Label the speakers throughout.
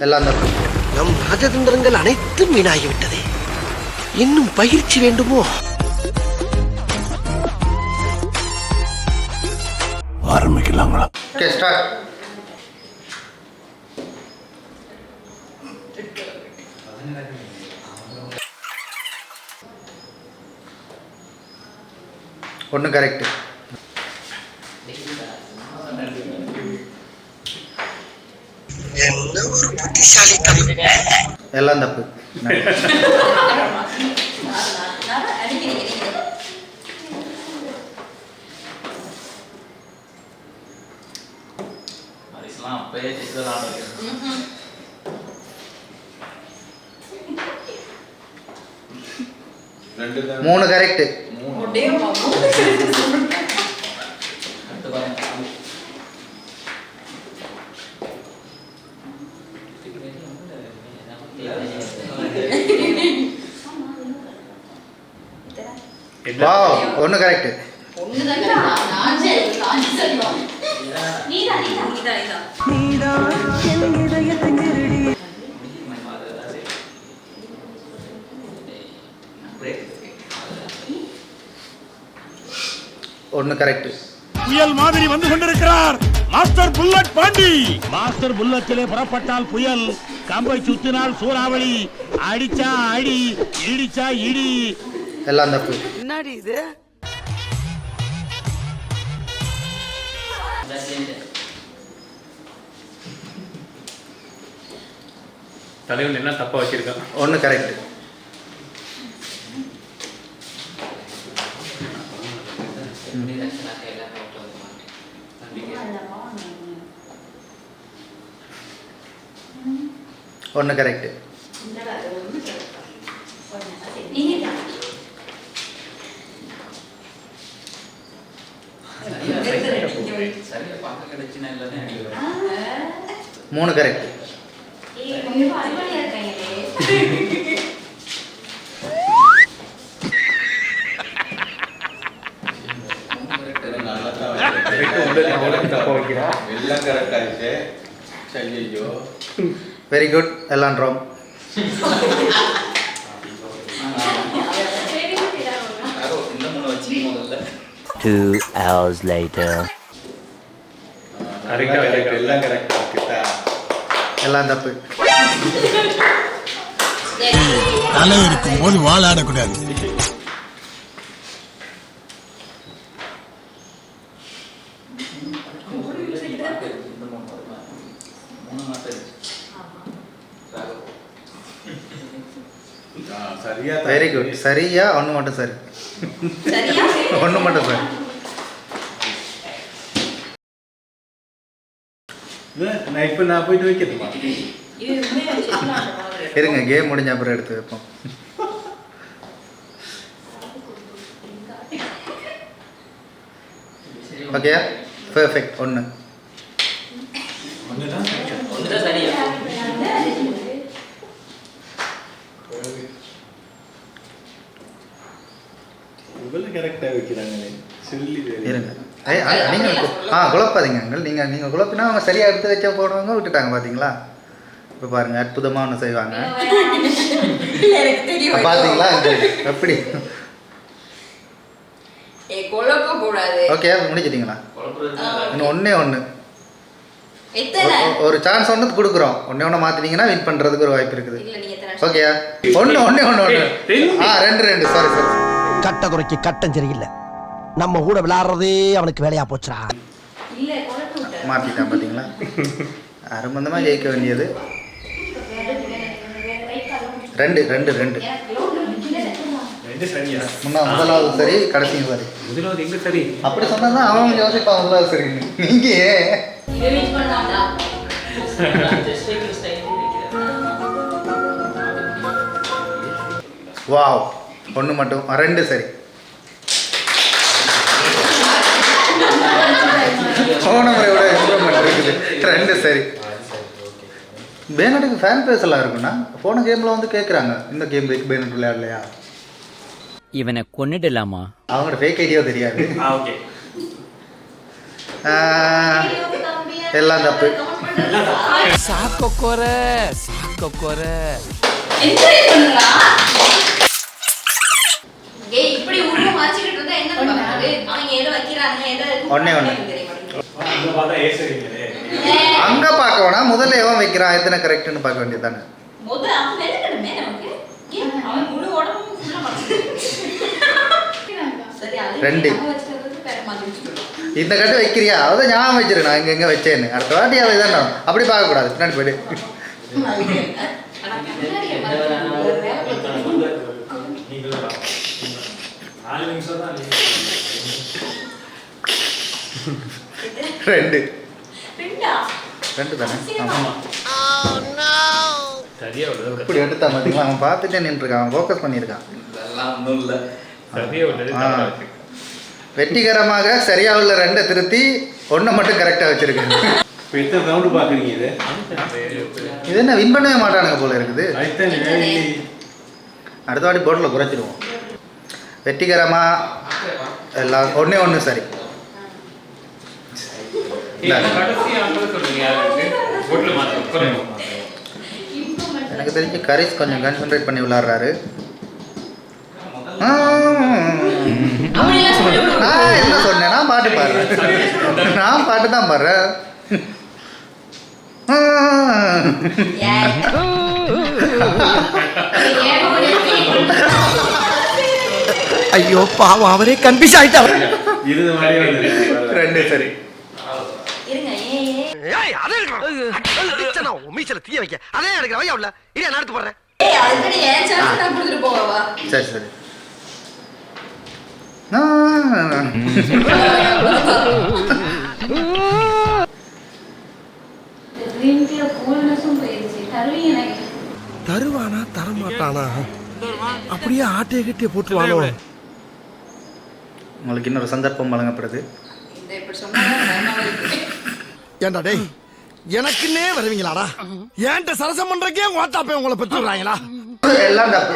Speaker 1: எல்லாம் தப்பு.
Speaker 2: நம் ராஜதந்திரங்கள் அனைத்தும் வீணாகிவிட்டதே. இன்னும் பயிற்சி வேண்டுமோ?
Speaker 3: ஆரம்பிக்கலாங்களா?
Speaker 1: Okay, start. ஒன்று கரெக்ட்.
Speaker 2: என்ன ஒரு புத்திசாலித்தனம்.
Speaker 1: எல்லாம் தப்பு. மூணு கரெக்ட். ஒன்று கரெக்ட். ஒன்று கரெக்ட்.
Speaker 3: புயல் மாதிரி வந்து கொண்டிருக்கிறார் மாஸ்டர் புல்லட் பாண்டி. மாஸ்டர் புல்லட்டிலே புறப்பட்டால் புயல், கம்பை சுத்தினால் சூறாவளி, அடிச்சா அடி, இடிச்சா இடி.
Speaker 1: எல்லாம் தப்பு.
Speaker 2: என்னடி இது?
Speaker 4: தலைவன் என்ன தப்பா வச்சிருக்கான்?
Speaker 1: ஒன்று கரெக்ட். ஒன்று கரெக்ட். மூணு கரெக்ட். Very good. எல்லாம் ராங்.
Speaker 5: Two hours later.
Speaker 1: எல்லாம் தப்பு.
Speaker 3: தலை இருக்கும் போது வாழ ஆடக்கூடாது.
Speaker 1: Very good. சரியா? ஒன்று மட்டும் சரி. ஒன்று மட்டும் சரி.
Speaker 4: நான் போயிட்டு வைக்கிறதுமா?
Speaker 1: இருங்க, கேம் முடிஞ்ச அப்புறம் எடுத்து வைப்போம். Okay, perfect. ஒன்று
Speaker 4: கரெக்டாக வைக்கிறாங்களே சொல்லி
Speaker 1: இருங்க. நீங்கள் குழப்பாதீங்க. நீங்கள் குழப்பினா அவங்க சரியாக எடுத்து வைக்க போடுவாங்க, விட்டுட்டாங்க. பார்த்தீங்களா? இப்போ பாருங்கள், அற்புதமாக ஒன்று செய்வாங்க. பார்த்தீங்களா எப்படி? ஓகே, முடிச்சிட்டிங்களா? இன்னும் ஒன்று ஒரு சான்ஸ் ஒன்று கொடுக்குறோம். ஒன்று மாற்றினீங்கன்னா வின் பண்ணுறதுக்கு ஒரு வாய்ப்பு இருக்குது. ஓகே, ஒன்று ரெண்டு. சாரி.
Speaker 2: கட்ட குறைக்கு கட்டம் சரியில்லை. நம்ம கூட விளையாடுறதே அவனுக்கு வேலையா போச்சுடா.
Speaker 1: மாற்றிட்டான். பார்த்தீங்களா? அருமந்தமாக ஜெயிக்க வேண்டியது. ரெண்டு. முதலாவது சரி, கடைசியும் சரி.
Speaker 4: முதலாவது எங்க சரி?
Speaker 1: அப்படி சொன்னா தான் அவன் யோசிப்பான் முதலாவது சரி. நீங்க வாவ், ஒன்று மட்டும். ரெண்டு சரி. போன முறையோட இம்ப்ரூவ்மெண்ட் இருக்குது. ரெண்டு சரி. பேனட்டுக்கு ஃபேன் பேஸ் எல்லாம் இருக்குன்னா போன கேமில் வந்து கேட்குறாங்க, இந்த கேம் பேனட் விளையாடலையா?
Speaker 5: இவனை கொன்னுடலாமா?
Speaker 1: அவங்களோட ஃபேக் ஐடியோ தெரியாது.
Speaker 4: ஓகே.
Speaker 1: எல்லாம் தப்பு.
Speaker 2: சாக்கோர
Speaker 6: என்ஜாய் பண்ணுடா. ஏய் இப்படி உருவம் மாச்சிக்கிட்டு இருந்தா என்ன பண்றது? அவங்க எதை வைக்கிறாங்க எதை
Speaker 1: ஒண்ணே ஒண்ணு.
Speaker 4: அங்க பார்த்தா ஏசுறீங்களே.
Speaker 1: அங்க பார்க்க வேணாம், முதல்ல எவன் வைக்கிறான் எத்தனை கரெக்ட்னு பார்க்க வேண்டியதானே.
Speaker 6: முதல்ல அவன் வெறுக்கணுமே நமக்கு. ஏன் அவன் முழு உடம்பும் ஃபுல்லா மாச்சிக்கிட்டு. சரி அது
Speaker 1: ரெண்டு.
Speaker 6: நம்ம வச்சிருக்கிறது வேற மாதிரி வச்சிருக்கோம்.
Speaker 1: இந்த கட்டு வைக்கிறியா அதான் ஞாபகம் வச்சிரு, நான் எங்க வச்சேன்னு. அடுத்த வாட்டி அதை தான் அப்படி பார்க்க கூடாது, பின்னாடி போயிடு.
Speaker 6: ஆனா கண்ணாடியை மறைச்சு ஒரு வேலை பார்த்துட்டு
Speaker 4: 4 நிமிஷம் தான்
Speaker 1: ரெண்டு
Speaker 6: ரெண்டா?
Speaker 1: ரெண்டு தானே.
Speaker 6: ஆமா.
Speaker 4: சரியா விடுறது.
Speaker 1: இப்படி எடுத்தா பார்த்தீங்களா, அவன் பார்த்துட்டே நின்றுருக்கான், அவன் ஃபோக்கஸ் பண்ணியிருக்கான்.
Speaker 4: அதெல்லாம் ஒன்றும் இல்லை. சரியா விடுறது.
Speaker 1: வெற்றிகரமாக சரியா உள்ள 2 திருத்தி 1 மட்டும் கரெக்டாக வச்சிருக்கேன்.
Speaker 4: இப்போ எத்தனை ரவுண்டு பார்க்குறீங்க இது?
Speaker 1: இது என்ன வின் பண்ணவே மாட்டானுங்க போல இருக்குது.
Speaker 4: அதுதான்
Speaker 1: அடுத்த வாட்டி போட்டில் குறைச்சிடுவோம். வெற்றிகரமா எல்லாம் 1 சரி. எனக்கு தெரிஞ்சு கரிஸ் கொஞ்சம் கான்சென்ட்ரேட் பண்ணி விளாட்றாரு. நான் என்ன சொன்னேன், நான் பாட்டு பாடுறேன், நான் பாட்டு தான் பாடுறேன்.
Speaker 2: ஐயோ பாவம், அவரே கன்ஃபியூஸ் ஆயிட்டா.
Speaker 1: 2 சரி.
Speaker 6: இருங்க.
Speaker 2: ஏய் அதே அடிச்சனா மீசல தீய வைக்க அதே எடுக்கற வையா உள்ள இத நான் எடுத்து போறேன்.
Speaker 6: ஏய் அதுக்கு ஏன் சான்ஸ் நான் கொடுத்துட்டு போவா?
Speaker 1: சரி சரி.
Speaker 6: ட்ரிங்க்ல கூல்னஸும் போயிடுச்சு. தருவீங்க எனக்கு.
Speaker 2: தருவானா தரமாட்டானா அப்படியே ஆட்டே கிட்டே போட்டுவானோ.
Speaker 1: உங்களுக்கு இன்னொரு சந்தர்ப்பம் வழங்கப்படுது.
Speaker 6: இந்த இப்படி சொன்னா பயமாவே இருக்கு.
Speaker 2: ஏண்டா டேய் எனக்குன்னே வருவீங்களாடா? ஏன்ட்ட சரசம் பண்றக்கே ஓட்டாப்பே உங்களை பெற்றுறாங்களா?
Speaker 1: எல்லாம் தப்பு.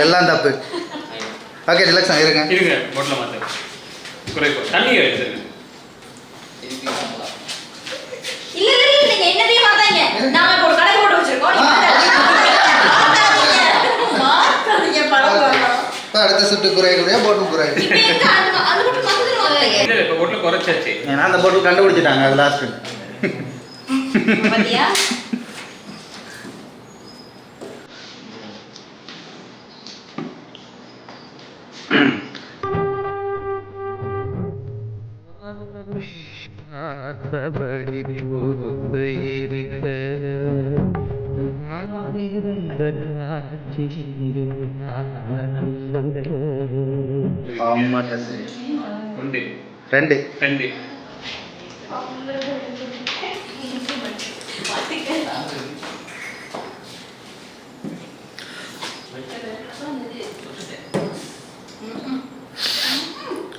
Speaker 1: எல்லாம் தப்பு. ஓகே ரிலாக்ஸ் இருங்க.
Speaker 4: இருங்க போட்டல மாத்து. குறைப்போ தண்ணி எடுத்துருங்க.
Speaker 6: இல்ல இல்ல நீங்க என்னதே மாத்தாங்க. நாம ஒரு கடை போட்டு வச்சிருக்கோம். மாத்தாதீங்க பரவாயில்லை.
Speaker 1: அடுத்த சுட்டு குறைய போட்டு குறை.
Speaker 6: இப்போ எங்க அந்த போட்டு மாத்துறது மாத்தாங்க.
Speaker 4: இல்ல இப்ப போட்டல குறைச்சாச்சு.
Speaker 1: ஏன்னா அந்த போட்டு கண்டுபிடிச்சிட்டாங்க அது லாஸ்ட்.
Speaker 6: பாத்தியா?
Speaker 4: உண்டு.
Speaker 1: 2
Speaker 4: 2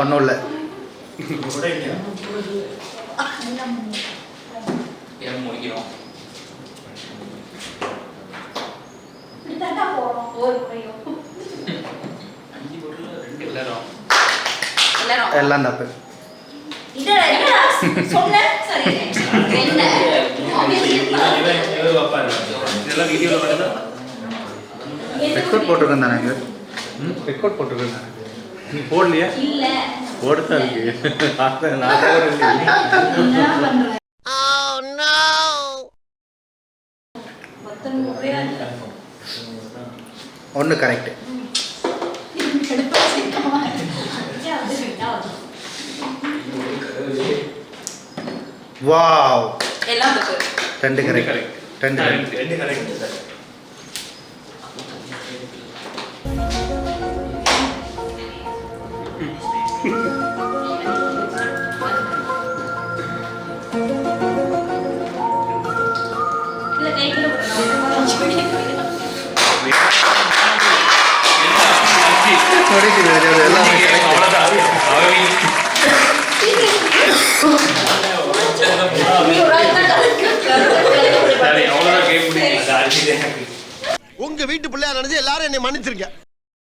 Speaker 1: ஒன்றும் இல்லை. எல்லாம் தப்பு. ரெக்கார்ட் போட்டிருக்கேன் தானே. ரெக்கார்ட் போட்டிருக்கேன்.
Speaker 4: நீ போடலையா?
Speaker 6: இல்ல
Speaker 4: போடுதா இருக்கு.
Speaker 1: ஒன்று கரெக்ட். வாவ்.
Speaker 6: எல்லாம் தப்பு.
Speaker 1: 2 கரெக்ட். 2 கரெக்ட்.
Speaker 4: 2 கரெக்ட்.
Speaker 6: இல்ல கைக்குள்ள போடுங்க.
Speaker 1: முடிக்குது, இது எல்லாமே correct.
Speaker 4: அவ்வளவுதான். சரி, அவ்வளவுதான் கேம் முடியுது.
Speaker 2: உங்க வீட்டு பிள்ளையா நினைச்சு எல்லாரும் என்னை மன்னிச்சிருக்க.